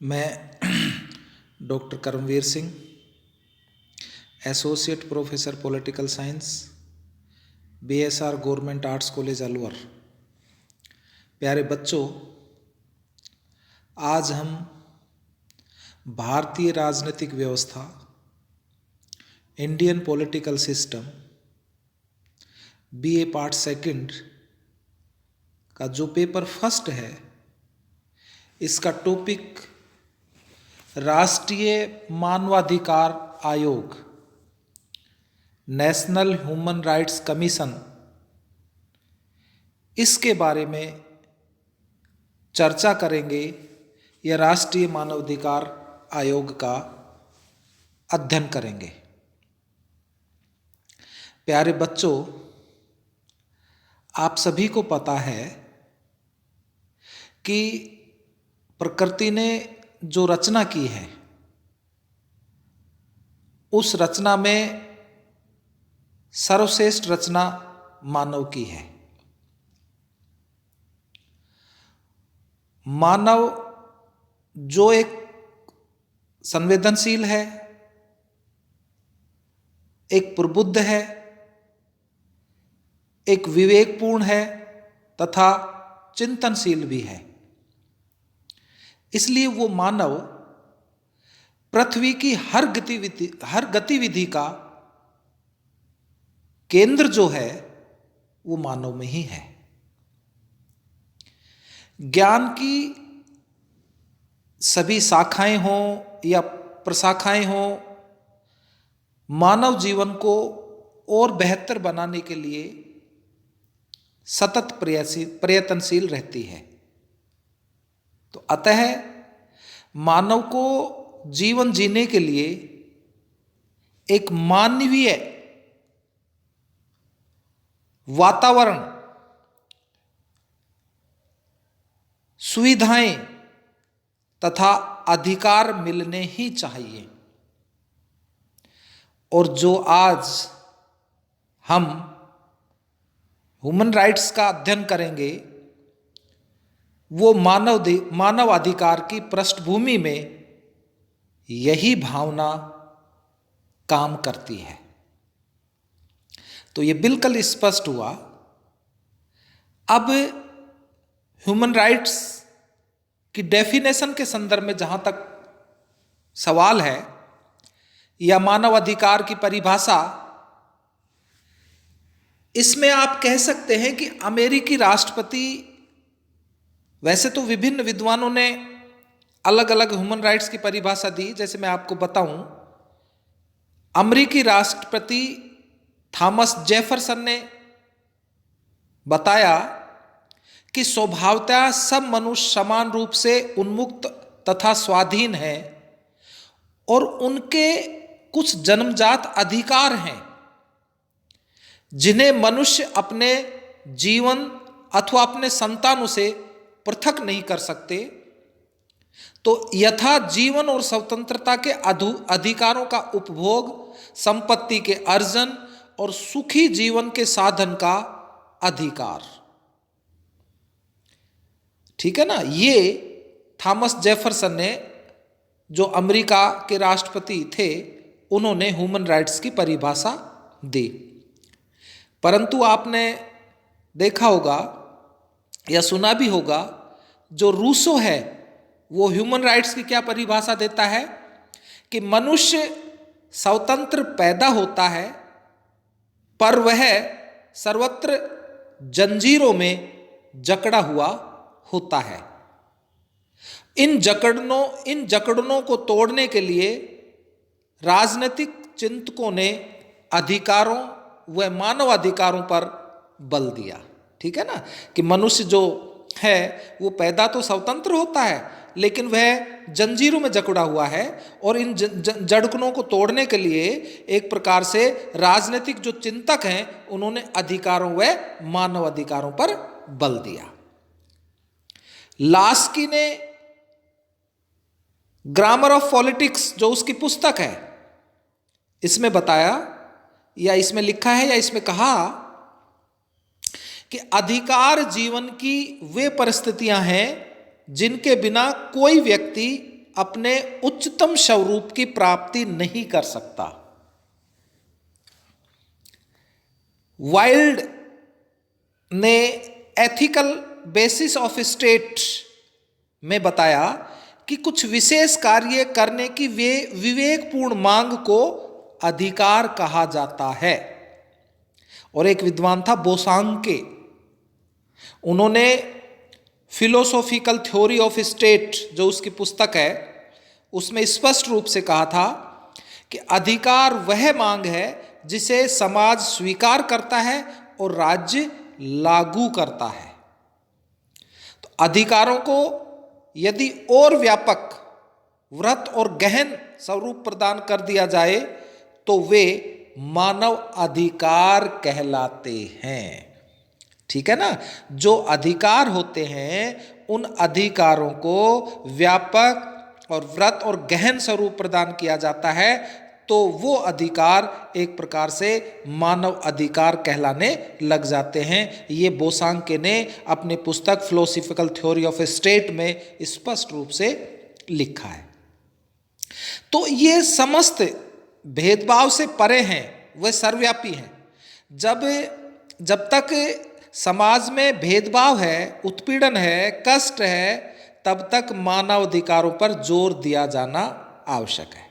मैं doctor Karamveer Singh, associate professor political science, BSR government arts college Alwar. प्यारे बच्चों, आज हम भारतीय राजनीतिक व्यवस्था, Indian political system, BA part second का जो पेपर फर्स्ट है, इसका टॉपिक राष्ट्रीय मानवाधिकार आयोग, नेशनल ह्यूमन राइट्स कमीशन, इसके बारे में चर्चा करेंगे या राष्ट्रीय मानवाधिकार आयोग का अध्ययन करेंगे। प्यारे बच्चों, आप सभी को पता है कि प्रकृति ने जो रचना की है, उस रचना में सर्वश्रेष्ठ रचना मानव की है। मानव जो एक संवेदनशील है, एक प्रबुद्ध है, एक विवेकपूर्ण है तथा चिंतनशील भी है। इसलिए वो मानव पृथ्वी की हर गतिविधि का केंद्र जो है वो मानव में ही है। ज्ञान की सभी शाखाएं हों या प्रशाखाएं हों, मानव जीवन को और बेहतर बनाने के लिए सतत प्रयत्नशील रहती है। तो अतः मानव को जीवन जीने के लिए एक मानवीय वातावरण, सुविधाएं तथा अधिकार मिलने ही चाहिए। और जो आज हम ह्यूमन राइट्स का अध्ययन करेंगे, वो मानव अधिकार की पृष्ठभूमि में यही भावना काम करती है। तो ये बिल्कुल स्पष्ट हुआ। अब ह्यूमन राइट्स की डेफिनेशन के संदर्भ में जहां तक सवाल है, या मानव अधिकार की परिभाषा, इसमें आप कह सकते हैं कि अमेरिकी राष्ट्रपति, वैसे तो विभिन्न विद्वानों ने अलग अलग ह्यूमन राइट्स की परिभाषा दी। जैसे मैं आपको बताऊं, अमेरिकी राष्ट्रपति थॉमस जेफरसन ने बताया कि स्वभावतः सब मनुष्य समान रूप से उन्मुक्त तथा स्वाधीन हैं और उनके कुछ जन्मजात अधिकार हैं जिन्हें मनुष्य अपने जीवन अथवा अपने संतानों से पृथक नहीं कर सकते। तो यथा जीवन और स्वतंत्रता के अधिकारों का उपभोग, संपत्ति के अर्जन और सुखी जीवन के साधन का अधिकार। ठीक है ना। ये थॉमस जेफरसन ने, जो अमेरिका के राष्ट्रपति थे, उन्होंने ह्यूमन राइट्स की परिभाषा दी। परंतु आपने देखा होगा या सुना भी होगा, जो रूसो है, वो ह्यूमन राइट्स की क्या परिभाषा देता है कि मनुष्य स्वतंत्र पैदा होता है, पर वह सर्वत्र जंजीरों में जकड़ा हुआ होता है। इन जकड़नों को तोड़ने के लिए राजनीतिक चिंतकों ने अधिकारों व मानव अधिकारों पर बल दिया। ठीक है ना, कि मनुष्य जो है वो पैदा तो स्वतंत्र होता है, लेकिन वह जंजीरों में जकड़ा हुआ है, और इन जड़कनों को तोड़ने के लिए एक प्रकार से राजनीतिक जो चिंतक हैं, उन्होंने अधिकारों व मानव अधिकारों पर बल दिया। लास्की ने ग्रामर ऑफ पॉलिटिक्स, जो उसकी पुस्तक है, इसमें बताया या इसमें लिखा है या इसमें कहा कि अधिकार जीवन की वे परिस्थितियां हैं जिनके बिना कोई व्यक्ति अपने उच्चतम स्वरूप की प्राप्ति नहीं कर सकता। वाइल्ड ने एथिकल बेसिस ऑफ स्टेट में बताया कि कुछ विशेष कार्य करने की वे विवेकपूर्ण मांग को अधिकार कहा जाता है। और एक विद्वान था बोसांके, उन्होंने फिलोसॉफिकल थ्योरी ऑफ स्टेट जो उसकी पुस्तक है उसमें स्पष्ट रूप से कहा था कि अधिकार वह मांग है जिसे समाज स्वीकार करता है और राज्य लागू करता है। तो अधिकारों को यदि और व्यापक, वृहत और गहन स्वरूप प्रदान कर दिया जाए तो वे मानव अधिकार कहलाते हैं। ठीक है ना। जो अधिकार होते हैं उन अधिकारों को व्यापक और वृहत और गहन स्वरूप प्रदान किया जाता है तो वो अधिकार एक प्रकार से मानव अधिकार कहलाने लग जाते हैं। ये बोसांके ने अपनी पुस्तक फिलोसॉफिकल थ्योरी ऑफ स्टेट में स्पष्ट रूप से लिखा है। तो ये समस्त भेदभाव से परे हैं, वे सर्वव्यापी हैं। जब तक समाज में भेदभाव है, उत्पीड़न है, कष्ट है, तब तक मानव अधिकारों पर जोर दिया जाना आवश्यक है।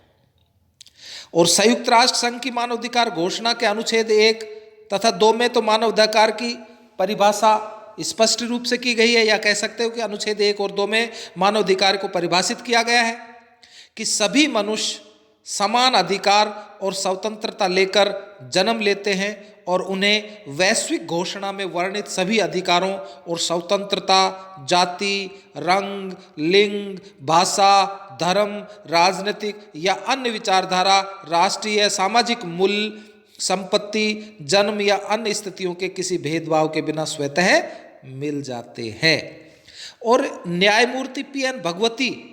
और संयुक्त राष्ट्र संघ की मानवाधिकार घोषणा के अनुच्छेद 1 तथा 2 में तो मानवाधिकार की परिभाषा स्पष्ट रूप से की गई है, या कह सकते हो कि अनुच्छेद 1 और 2 में मानवाधिकार को परिभाषित किया गया है कि सभी मनुष्य समान अधिकार और स्वतंत्रता लेकर जन्म लेते हैं और उन्हें वैश्विक घोषणा में वर्णित सभी अधिकारों और स्वतंत्रता जाति, रंग, लिंग, भाषा, धर्म, राजनीतिक या अन्य विचारधारा, राष्ट्रीय सामाजिक मूल्य, संपत्ति, जन्म या अन्य स्थितियों के किसी भेदभाव के बिना स्वतः मिल जाते हैं। और न्यायमूर्ति पी.एन. भगवती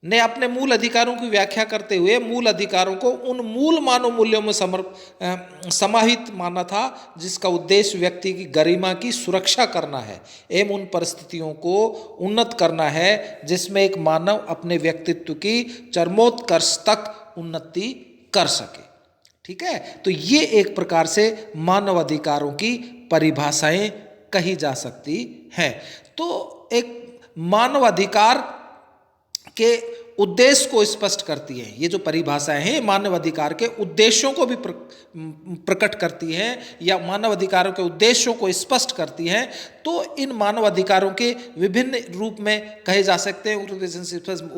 ने अपने मूल अधिकारों की व्याख्या करते हुए मूल अधिकारों को उन मूल मानव मूल्यों में समाहित माना था जिसका उद्देश्य व्यक्ति की गरिमा की सुरक्षा करना है एवं उन परिस्थितियों को उन्नत करना है जिसमें एक मानव अपने व्यक्तित्व की चरमोत्कर्ष तक उन्नति कर सके। ठीक है। तो ये एक प्रकार से मानव अधिकारों की परिभाषाएं कही जा सकती हैं। तो एक मानव अधिकार के उद्देश्य को स्पष्ट करती है। ये जो परिभाषाएं हैं मानव अधिकार के उद्देश्यों को भी प्रकट करती हैं या मानव अधिकारों के उद्देश्यों को स्पष्ट करती हैं। तो इन मानव अधिकारों के विभिन्न रूप में कहे जा सकते हैं।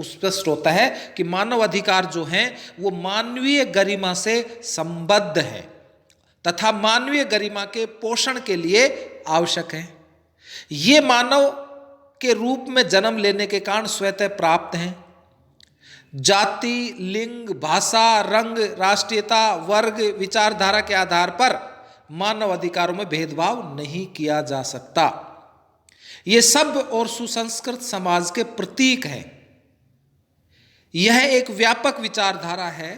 स्पष्ट होता है कि मानव अधिकार जो हैं वो मानवीय गरिमा से संबद्ध है तथा मानवीय गरिमा के पोषण के लिए आवश्यक है। ये मानव के रूप में जन्म लेने के कारण स्वतः प्राप्त हैं। जाति, लिंग, भाषा, रंग, राष्ट्रीयता, वर्ग, विचारधारा के आधार पर मानव अधिकारों में भेदभाव नहीं किया जा सकता। ये सभ्य और सुसंस्कृत समाज के प्रतीक हैं। यह एक व्यापक विचारधारा है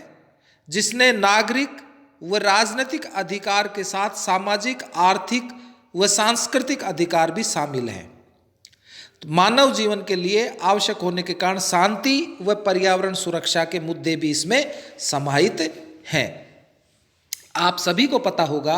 जिसने नागरिक व राजनीतिक अधिकार के साथ सामाजिक, आर्थिक व सांस्कृतिक अधिकार भी शामिल हैं। मानव जीवन के लिए आवश्यक होने के कारण शांति व पर्यावरण सुरक्षा के मुद्दे भी इसमें समाहित हैं। आप सभी को पता होगा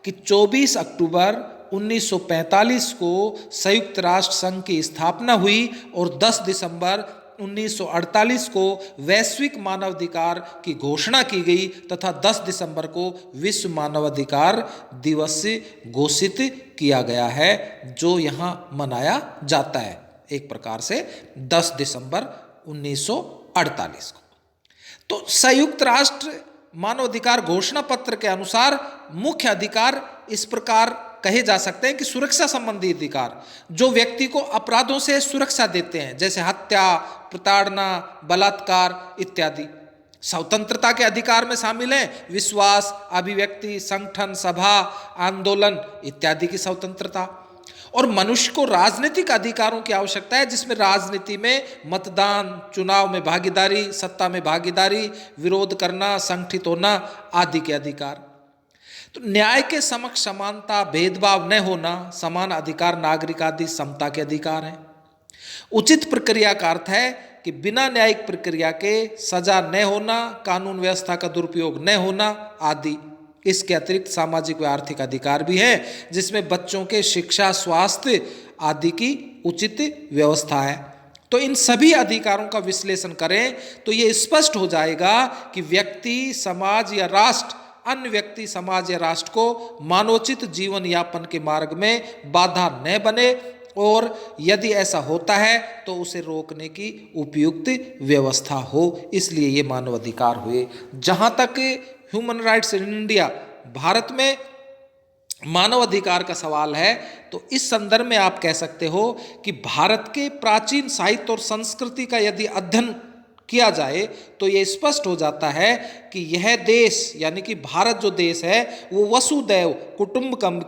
कि 24 अक्टूबर 1945 को संयुक्त राष्ट्र संघ की स्थापना हुई और 10 दिसंबर 1948 को वैश्विक मानवाधिकार की घोषणा की गई तथा 10 दिसंबर को विश्व मानवाधिकार दिवस घोषित किया गया है जो यहाँ मनाया जाता है एक प्रकार से 10 दिसंबर 1948 को। तो संयुक्त राष्ट्र मानवाधिकार घोषणा पत्र के अनुसार मुख्य अधिकार इस प्रकार कहे जा सकते हैं कि सुरक्षा संबंधी अधिकार जो व्यक्ति को अपराधों से सुरक्षा देते हैं जैसे हत्या, प्रताड़ना, बलात्कार इत्यादि। स्वतंत्रता के अधिकार में शामिल हैं विश्वास, अभिव्यक्ति, संगठन, सभा, आंदोलन इत्यादि की स्वतंत्रता। और मनुष्य को राजनीतिक अधिकारों की आवश्यकता है जिसमें राजनीति में मतदान, चुनाव में भागीदारी, सत्ता में भागीदारी, विरोध करना, संगठित होना आदि के अधिकार। तो न्याय के समक्ष समानता, भेदभाव न होना, समान अधिकार, नागरिक आदि समता के अधिकार हैं। उचित प्रक्रिया का अर्थ है कि बिना न्यायिक प्रक्रिया के सजा न होना, कानून व्यवस्था का दुरुपयोग न होना आदि। इसके अतिरिक्त सामाजिक व आर्थिक अधिकार भी है, जिसमें बच्चों के शिक्षा, स्वास्थ्य आदि की उचित व्यवस्था है। तो इन सभी अधिकारों का विश्लेषण करें तो ये स्पष्ट हो जाएगा कि व्यक्ति, समाज या राष्ट्र अन्य व्यक्ति, समाज या राष्ट्र को मानवोचित जीवन यापन के मार्ग में बाधा न बने, और यदि ऐसा होता है तो उसे रोकने की उपयुक्त व्यवस्था हो। इसलिए ये मानवाधिकार हुए। जहाँ तक human rights in India, Bharat में मानव अधिकार का सवाल है, तो इस संदर्भ में आप कह सकते हो कि भारत के प्राचीन साहित्य और संस्कृति का यदि अध्ययन किया जाए तो ये स्पष्ट हो जाता है कि यह देश यानी कि भारत जो देश है वो वसुदैव कुटुंबकम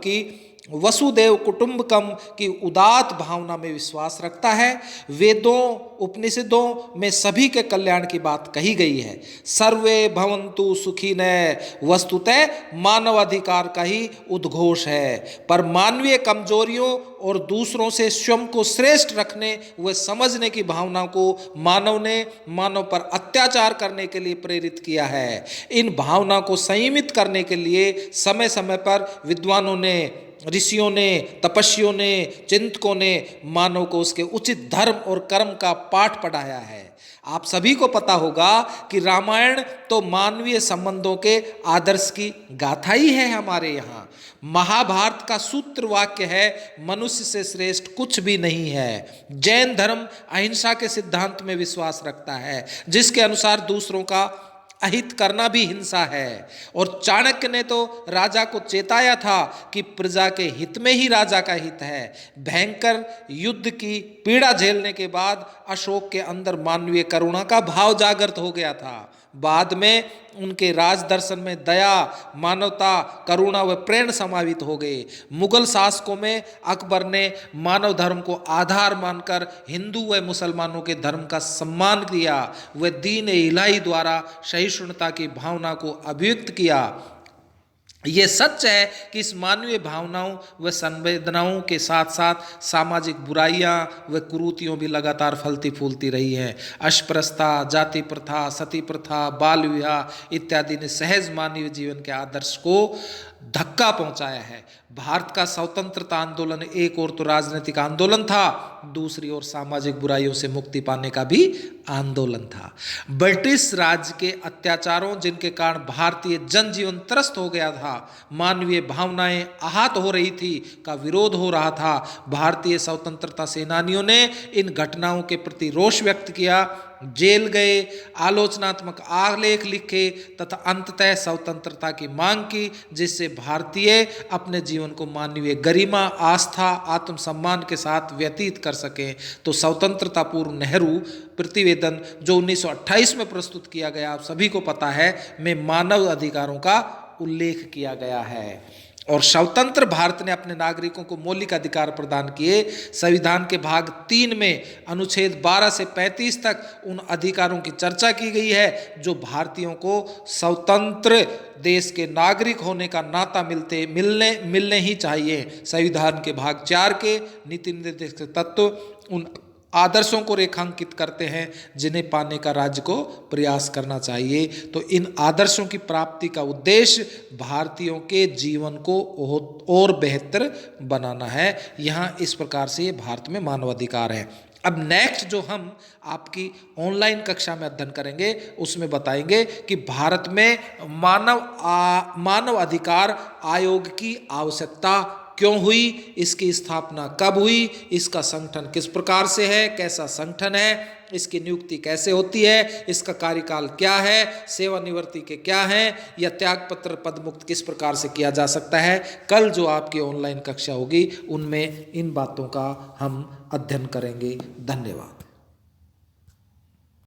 की उदात्त भावना में विश्वास रखता है। वेदों, उपनिषदों में सभी के कल्याण की बात कही गई है। सर्वे भवन्तु सुखिनः वस्तुतः मानवाधिकार का ही उद्घोष है, पर मानवीय कमजोरियों और दूसरों से स्वयं को श्रेष्ठ रखने व समझने की भावना को मानव ने मानव पर अत्याचार करने के लिए प्रेरित किया है। इन भावना को संयमित करने के लिए समय समय पर विद्वानों ने, ऋषियों ने, तपस्वियों ने, चिंतकों ने मानव को उसके उचित धर्म और कर्म का पाठ पढ़ाया है। आप सभी को पता होगा कि रामायण तो मानवीय संबंधों के आदर्श की गाथा ही है। हमारे यहाँ महाभारत का सूत्र वाक्य है, मनुष्य से श्रेष्ठ कुछ भी नहीं है। जैन धर्म अहिंसा के सिद्धांत में विश्वास रखता है, जिसके अनुसार दूसरों का अहित करना भी हिंसा है। और चाणक्य ने तो राजा को चेताया था कि प्रजा के हित में ही राजा का हित है। भयंकर युद्ध की पीड़ा झेलने के बाद अशोक के अंदर मानवीय करुणा का भाव जागृत हो गया था। बाद में उनके राज दर्शन में दया, मानवता, करुणा व प्रेम समावित हो गए। मुगल शासकों में अकबर ने मानव धर्म को आधार मानकर हिंदू व मुसलमानों के धर्म का सम्मान किया। वह दीन इलाही द्वारा सहिष्णुता की भावना को अभिव्यक्त किया। ये सच है कि इस मानवीय भावनाओं व संवेदनाओं के साथ साथ सामाजिक बुराइयां व कुरीतियों भी लगातार फलती फूलती रही हैं। अस्पृश्यता, जाति प्रथा, सती प्रथा, बाल विवाह इत्यादि ने सहज मानवीय जीवन के आदर्श को धक्का पहुंचाया है। भारत का स्वतंत्रता आंदोलन एक ओर तो राजनीतिक आंदोलन था, दूसरी ओर सामाजिक बुराइयों से मुक्ति पाने का भी आंदोलन था। ब्रिटिश राज के अत्याचारों, जिनके कारण भारतीय जनजीवन त्रस्त हो गया था, मानवीय भावनाएं आहत हो रही थी, का विरोध हो रहा था। भारतीय स्वतंत्रता सेनानियों ने इन घटनाओं के प्रति रोष व्यक्त किया, जेल गए, आलोचनात्मक आलेख लिखे तथा अंततः स्वतंत्रता की मांग की, जिससे भारतीय अपने जीवन को मानवीय गरिमा, आस्था, आत्मसम्मान के साथ व्यतीत कर सकें। तो स्वतंत्रता पूर्व नेहरू प्रतिवेदन जो 1928 में प्रस्तुत किया गया, आप सभी को पता है, में मानव अधिकारों का उल्लेख किया गया है। और स्वतंत्र भारत ने अपने नागरिकों को मौलिक अधिकार प्रदान किए। संविधान के भाग 3 में अनुच्छेद 12 से 35 तक उन अधिकारों की चर्चा की गई है जो भारतीयों को स्वतंत्र देश के नागरिक होने का नाता मिलने ही चाहिए। संविधान के भाग 4 के नीति निर्देशक तत्व उन आदर्शों को रेखांकित करते हैं जिन्हें पाने का राज्य को प्रयास करना चाहिए। तो इन आदर्शों की प्राप्ति का उद्देश्य भारतीयों के जीवन को और बेहतर बनाना है। यहाँ इस प्रकार से ये भारत में मानवाधिकार है। अब नेक्स्ट जो हम आपकी ऑनलाइन कक्षा में अध्ययन करेंगे उसमें बताएंगे कि भारत में मानव अधिकार आयोग की आवश्यकता क्यों हुई, इसकी स्थापना कब हुई, इसका संगठन किस प्रकार से है, कैसा संगठन है, इसकी नियुक्ति कैसे होती है, इसका कार्यकाल क्या है, सेवानिवृत्ति के क्या हैं, या त्यागपत्र पदमुक्त किस प्रकार से किया जा सकता है। कल जो आपकी ऑनलाइन कक्षा होगी उनमें इन बातों का हम अध्ययन करेंगे। धन्यवाद।